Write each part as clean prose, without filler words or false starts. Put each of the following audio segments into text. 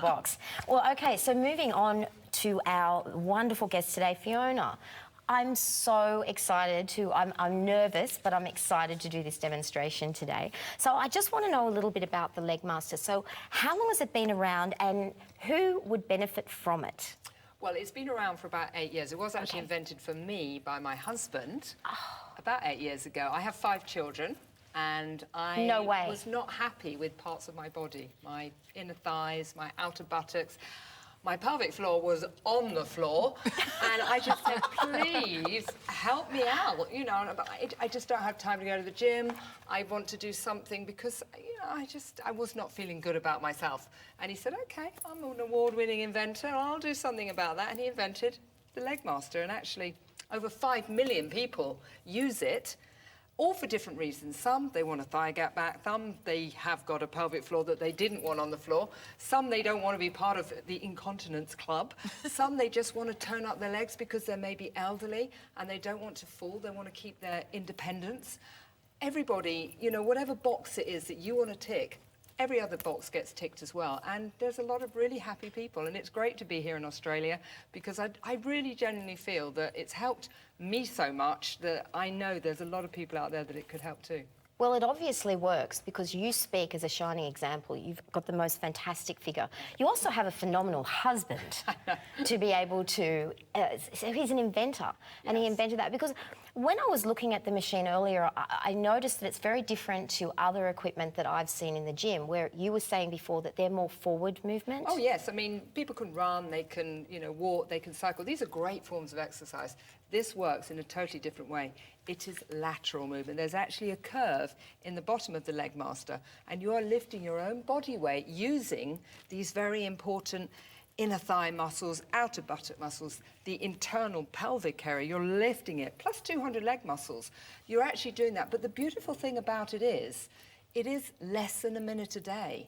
the box. Well, okay, so moving on to our wonderful guest today, Fiona. I'm so excited I'm nervous, but I'm excited to do this demonstration today. So I just want to know a little bit about the Legmaster. So how long has it been around and who would benefit from it? Well, it's been around for about 8 years. It was actually invented for me by my husband about 8 years ago. I have 5 children and I was not happy with parts of my body, my inner thighs, my outer buttocks. My pelvic floor was on the floor, and I just said, please help me out. You know, I just don't have time to go to the gym. I want to do something because, you know, I was not feeling good about myself. And he said, okay, I'm an award-winning inventor. I'll do something about that. And he invented the Legmaster, and actually over 5 million people use it. All for different reasons. Some, they want a thigh gap back. Some, they have got a pelvic floor that they didn't want on the floor. Some, they don't want to be part of the incontinence club. Some, they just want to turn up their legs because they're maybe elderly and they don't want to fall. They want to keep their independence. Everybody, you know, whatever box it is that you want to tick, every other box gets ticked as well. And there's a lot of really happy people. And it's great to be here in Australia because I really genuinely feel that it's helped me so much that I know there's a lot of people out there that it could help too. Well, it obviously works because you speak as a shining example. You've got the most fantastic figure. You also have a phenomenal husband to be able to... so he's an inventor, and he invented that because when I was looking at the machine earlier, I noticed that it's very different to other equipment that I've seen in the gym, where you were saying before that they're more forward movement. Oh, yes. I mean, people can run, they can, you know, walk, they can cycle. These are great forms of exercise. This works in a totally different way. It is lateral movement. There's actually a curve in the bottom of the Legmaster, and you are lifting your own body weight using these very important inner thigh muscles, outer buttock muscles, the internal pelvic area. You're lifting it, plus 200 leg muscles. You're actually doing that. But the beautiful thing about it is less than a minute a day.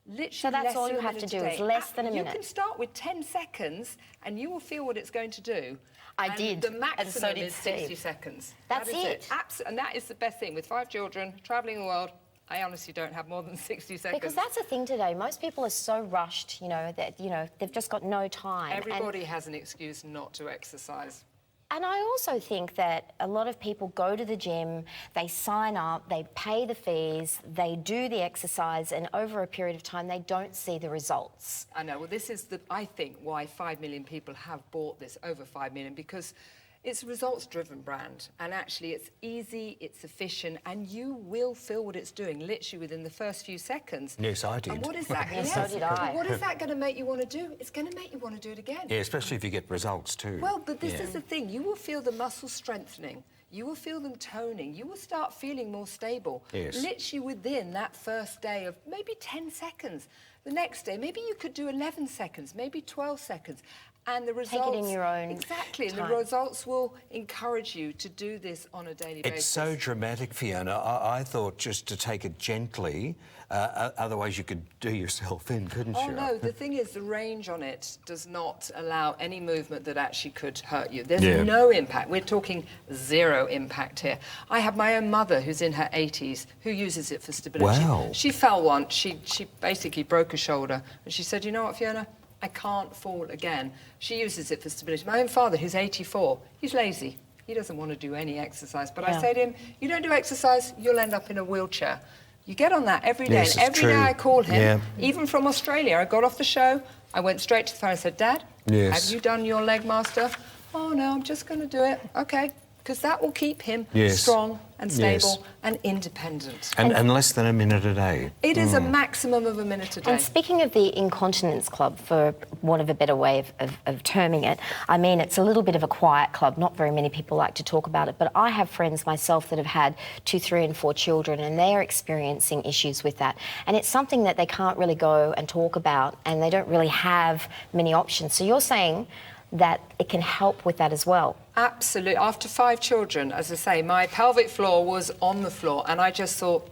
Literally, so that's all you have to do, is less than a minute. You can start with 10 seconds and you will feel what it's going to do. I did. The maximum and so is 60 seconds. That's it. And that is the best thing. With 5 children, travelling the world, I honestly don't have more than 60 seconds. Because that's the thing today. Most people are so rushed, you know, that, you know, they've just got no time. Everybody has an excuse not to exercise. And I also think that a lot of people go to the gym, they sign up, they pay the fees, they do the exercise, and over a period of time, they don't see the results. I know. Well, this is, I think, why 5 million people have bought this, over 5 million, because it's a results-driven brand, and actually it's easy, it's efficient, and you will feel what it's doing literally within the first few seconds. Yes, I did. And what is that? Yes, so did I. What is that going to make you want to do? It's going to make you want to do it again. Yeah, especially if you get results too. Well, but this is the thing. You will feel the muscles strengthening. You will feel them toning. You will start feeling more stable. Yes. Literally within that first day of maybe 10 seconds. The next day, maybe you could do 11 seconds, maybe 12 seconds. And the results... Take it in your own Exactly, time. and the results will encourage you to do this on a daily basis. It's so dramatic, Fiona. I thought just to take it gently, otherwise you could do yourself in, couldn't you? Oh, no, the thing is, the range on it does not allow any movement that actually could hurt you. There's no impact. We're talking 0 impact here. I have my own mother, who's in her 80s, who uses it for stability. Wow. She fell once. She basically broke a shoulder, and she said, you know what, Fiona? I can't fall again. She uses it for stability. My own father, who's 84, he's lazy. He doesn't want to do any exercise. But I say to him, you don't do exercise, you'll end up in a wheelchair. You get on that every day. Yes, and every day I call him, Yeah. even from Australia. I got off the show, I went straight to the phone and said, Dad, have you done your Legmaster? Oh, no, I'm just going to do it. OK. Because that will keep him strong and stable and independent. And less than a minute a day. It is a maximum of a minute a day. And speaking of the incontinence club, for want of a better way of terming it, I mean, it's a little bit of a quiet club. Not very many people like to talk about it, but I have friends myself that have had 2, 3 and 4 children, and they're experiencing issues with that. And it's something that they can't really go and talk about, and they don't really have many options. So you're saying that it can help with that as well? Absolutely. After 5 children, as I say, my pelvic floor was on the floor, and I just thought,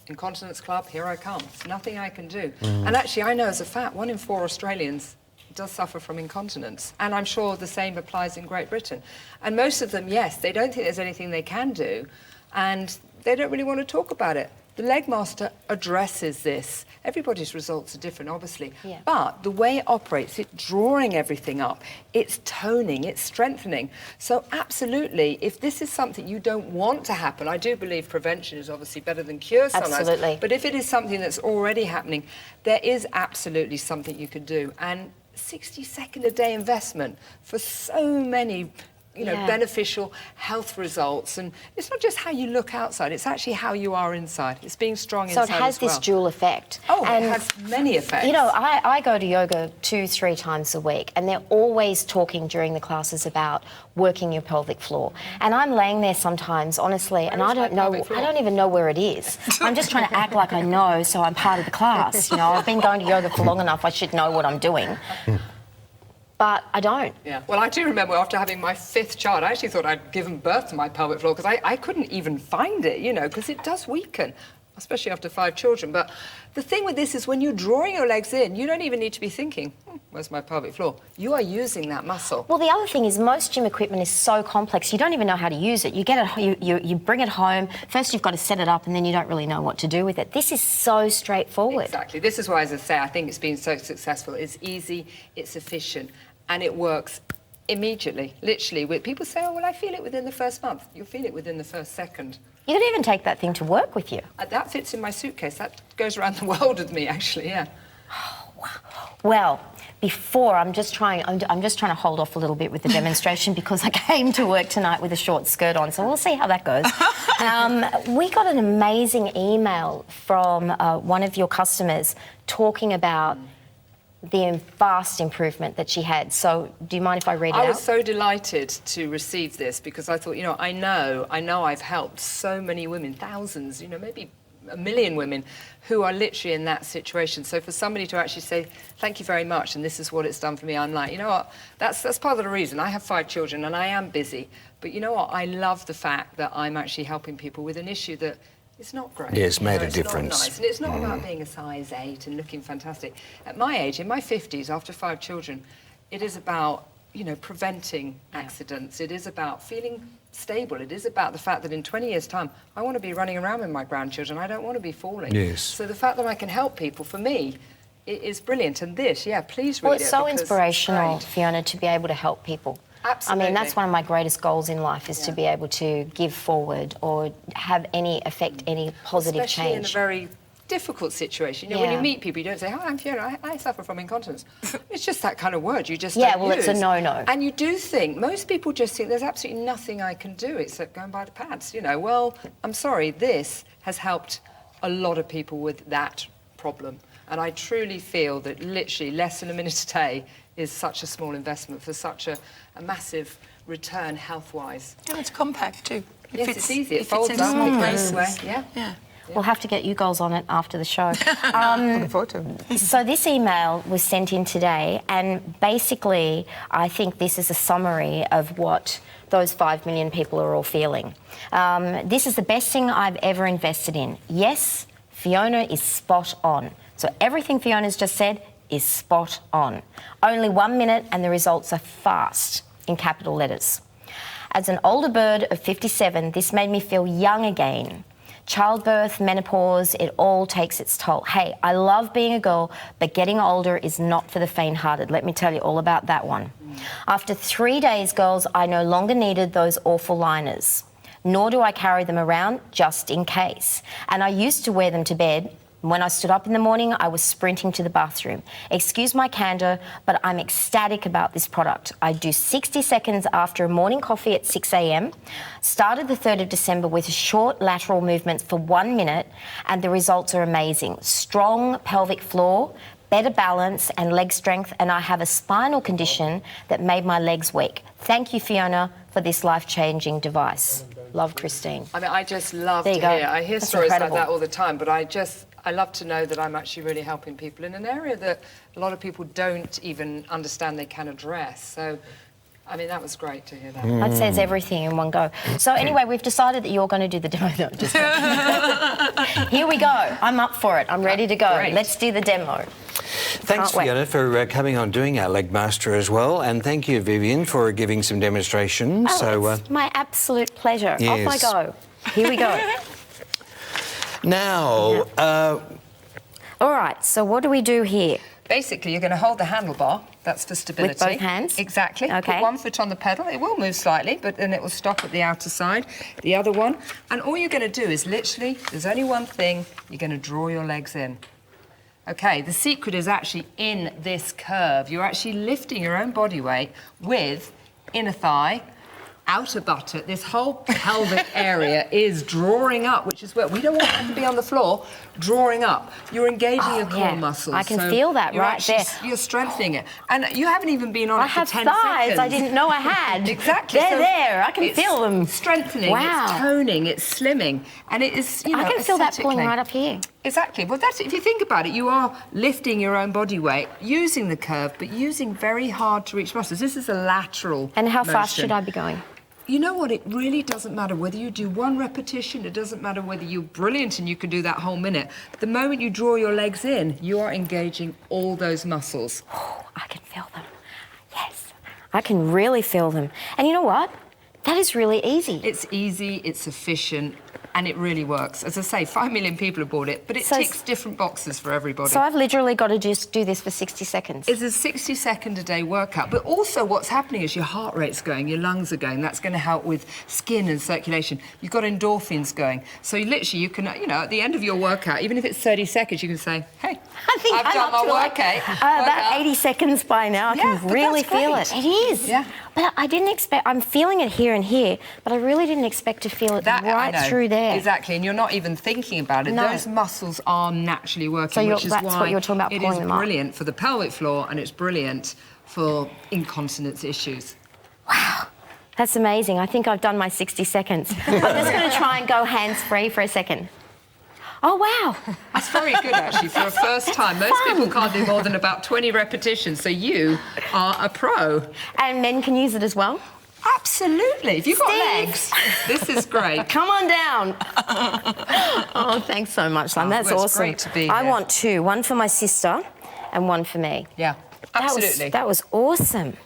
incontinence club, here I come. There's nothing I can do. And actually, I know as a fact, 1 in 4 Australians does suffer from incontinence. And I'm sure the same applies in Great Britain. And most of them, yes, they don't think there's anything they can do, and they don't really want to talk about it. The Legmaster addresses this. Everybody's results are different, obviously. But the way it operates, it's drawing everything up, it's toning, it's strengthening. So absolutely, if this is something you don't want to happen, I do believe prevention is obviously better than cure sometimes. Absolutely. But if it is something that's already happening, there is absolutely something you could do. And 60-second a day investment for so many beneficial health results. And it's not just how you look outside, it's actually how you are inside. It's being strong inside as well. So it has this dual effect. Oh, and it has many effects. You know, I go to yoga 2-3 times a week, and they're always talking during the classes about working your pelvic floor. And I'm laying there sometimes, honestly, and I don't even know where it is. I'm just trying to act like I know, so I'm part of the class. You know, I've been going to yoga for long enough, I should know what I'm doing. But I don't. Yeah. Well, I do remember after having my 5th child, I actually thought I'd given birth to my pelvic floor because I couldn't even find it, you know, because it does weaken, especially after 5 children. But the thing with this is when you're drawing your legs in, you don't even need to be thinking, where's my pelvic floor? You are using that muscle. Well, the other thing is most gym equipment is so complex, you don't even know how to use it. You get it, you bring it home, first you've got to set it up, and then you don't really know what to do with it. This is so straightforward. Exactly. This is why, as I say, I think it's been so successful. It's easy, it's efficient, and it works immediately, literally. People say, oh, well, I feel it within the first month. You'll feel it within the first second. You could even take that thing to work with you. That fits in my suitcase. That goes around the world with me, actually, yeah. Oh, wow. Well, before, I'm just trying to hold off a little bit with the demonstration because I came to work tonight with a short skirt on, so we'll see how that goes. We got an amazing email from one of your customers talking about the vast improvement that she had. So do you mind if I read it out? I was so delighted to receive this because I thought, you know, I know I've helped so many women, thousands, you know, maybe 1 million women who are literally in that situation. So for somebody to actually say, thank you very much, and this is what it's done for me, I'm like, you know what, that's part of the reason. I have 5 children and I am busy. But you know what, I love the fact that I'm actually helping people with an issue that it's not great. Yeah, it's made a difference. It's not nice. And it's not about being a size 8 and looking fantastic. At my age, in my 50s, after 5 children, it is about, you know, preventing accidents. It is about feeling stable. It is about the fact that in 20 years' time, I want to be running around with my grandchildren. I don't want to be falling. Yes. So the fact that I can help people, for me, it is brilliant. And this, yeah, please read it. Well, it's so inspirational, Fiona, to be able to help people. Absolutely. I mean, that's one of my greatest goals in life, is to be able to give forward or have any positive Especially change. in a very difficult situation. You know, when you meet people, you don't say, hi, I'm Fiona, I suffer from incontinence. It's just that kind of word you just don't use. It's a no-no. And you do think, most people just think there's absolutely nothing I can do except go and buy the pads. You know, well, I'm sorry, this has helped a lot of people with that problem. And I truly feel that literally less than a minute a day is such a small investment for such a massive return health-wise. And it's compact too. Yes, it's easy. It folds up, it goes away. Yeah. We'll have to get you girls on it after the show. Looking forward to it. So this email was sent in today, and basically I think this is a summary of what those 5 million people are all feeling. This is the best thing I've ever invested in. Yes, Fiona is spot on. So everything Fiona's just said is spot on. Only 1 minute and the results are fast, in capital letters. As an older bird of 57, this made me feel young again. Childbirth, menopause, it all takes its toll. Hey, I love being a girl, but getting older is not for the faint-hearted. Let me tell you all about that one. After 3 days, girls, I no longer needed those awful liners, nor do I carry them around just in case. And I used to wear them to bed. When I stood up in the morning, I was sprinting to the bathroom. Excuse my candor, but I'm ecstatic about this product. I do 60 seconds after a morning coffee at 6 a.m. Started the 3rd of December with short lateral movements for 1 minute, and the results are amazing. Strong pelvic floor, better balance and leg strength, and I have a spinal condition that made my legs weak. Thank you, Fiona, for this life-changing device. Love, Christine. I mean, I just love to hear. I hear stories like that all the time, but I love to know that I'm actually really helping people in an area that a lot of people don't even understand they can address. So, I mean, that was great to hear that. That says everything in one go. So anyway, we've decided that you're going to do the demo. No, just here we go. I'm up for it. I'm ready to go. Great. Let's do the demo. Thanks, Fiona, for coming on doing our Legmaster as well. And thank you, Vivian, for giving some demonstrations. Oh, it's my absolute pleasure. Yes. Off I go. Here we go. Now, All right, so what do we do here? Basically, you're going to hold the handlebar. That's for stability. With both hands? Exactly. Okay. Put one foot on the pedal. It will move slightly, but then it will stop at the outer side. The other one. And all you're going to do is literally, there's only one thing, you're going to draw your legs in. Okay, the secret is actually in this curve. You're actually lifting your own body weight with inner thigh, outer buttock. This whole pelvic area is drawing up, which is where we don't want them to be on the floor, drawing up. You're engaging your core muscles. I can feel that right there. You're strengthening it. And you haven't even been on it for 10 seconds. I have thighs I didn't know I had. Exactly. They're there. I can feel them. Strengthening, wow. It's toning, it's slimming. And it is, you know, I can feel that pulling right up here. Exactly. Well, that's, if you think about it, you are lifting your own body weight, using the curve, but using very hard to reach muscles. This is a lateral And how motion. fast should I be going? You know what? It really doesn't matter whether you do one repetition. It doesn't matter whether you're brilliant and you can do that whole minute. The moment you draw your legs in, you are engaging all those muscles. Oh, I can feel them. Yes, I can really feel them. And you know what? That is really easy. It's easy, it's efficient, and it really works. As I say, 5 million people have bought it, but it ticks different boxes for everybody. So I've literally got to just do this for 60 seconds. It's a 60-second-a-day workout, but also what's happening is your heart rate's going, your lungs are going. That's going to help with skin and circulation. You've got endorphins going. So you can, you know, at the end of your workout, even if it's 30 seconds, you can say, hey, I've done my workout. About 80 seconds by now. I can really feel it. It is. Yeah. But I didn't expect, I'm feeling it here and here, but I really didn't expect to feel it right through there. Exactly, and you're not even thinking about it. No. Those muscles are naturally working, So which is that's why what you're talking about, pulling them up. it is brilliant for the pelvic floor and it's brilliant for incontinence issues. Wow, that's amazing. I think I've done my 60 seconds. I'm just going to try and go hands-free for a second. Oh, wow. That's very good, actually, for a first time. Most people can't do more than about 20 repetitions, so you are a pro. And men can use it as well? Absolutely. If you've got legs, this is great. Come on down. Oh, thanks so much, Lon. That's awesome. It's great to be here. I want two. One for my sister and one for me. Yeah, absolutely. That was awesome.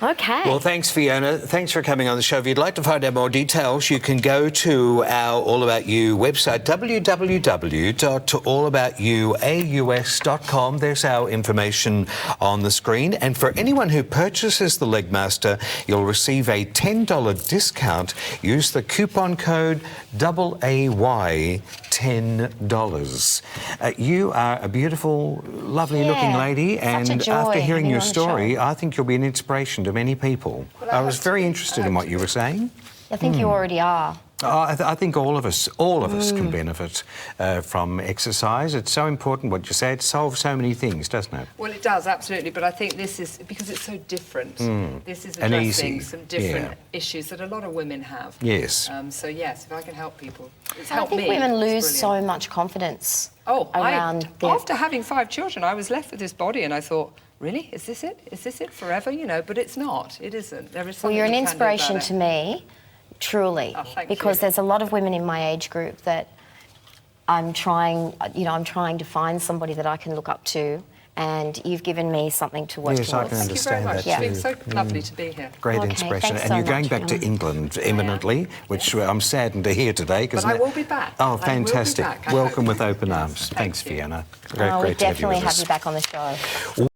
Okay. Well, thanks, Fiona. Thanks for coming on the show. If you'd like to find out more details, you can go to our All About You website, www.allaboutyouaus.com. There's our information on the screen. And for anyone who purchases the Legmaster, you'll receive a $10 discount. Use the coupon code AAY. $10. You are a beautiful, lovely-looking lady, and after hearing your story, I think you'll be an inspiration to many people. Well, I was very interested in what you were saying. I think you already are. I think all of us can benefit from exercise. It's so important what you say. It solves so many things, doesn't it? Well, it does, absolutely. But I think this is, because it's so different, this is addressing some different issues that a lot of women have. Yes. So, yes, if I can help people, it's I helped think me. women lose so much confidence around after having 5 children, I was left with this body and I thought, really? Is this it? Is this it forever? You know, but it's not. It isn't. There is something. Well, you're an inspiration to me. Truly, because there's a lot of women in my age group that I'm trying to find somebody that I can look up to, and you've given me something to work towards. Yes, I can understand that too. It's been so lovely to be here. Great inspiration. And you're going back to England imminently, which I'm saddened to hear today. But I will be back. Oh, fantastic. Welcome with open arms. Thanks, Fiona. We'll definitely have you back on the show.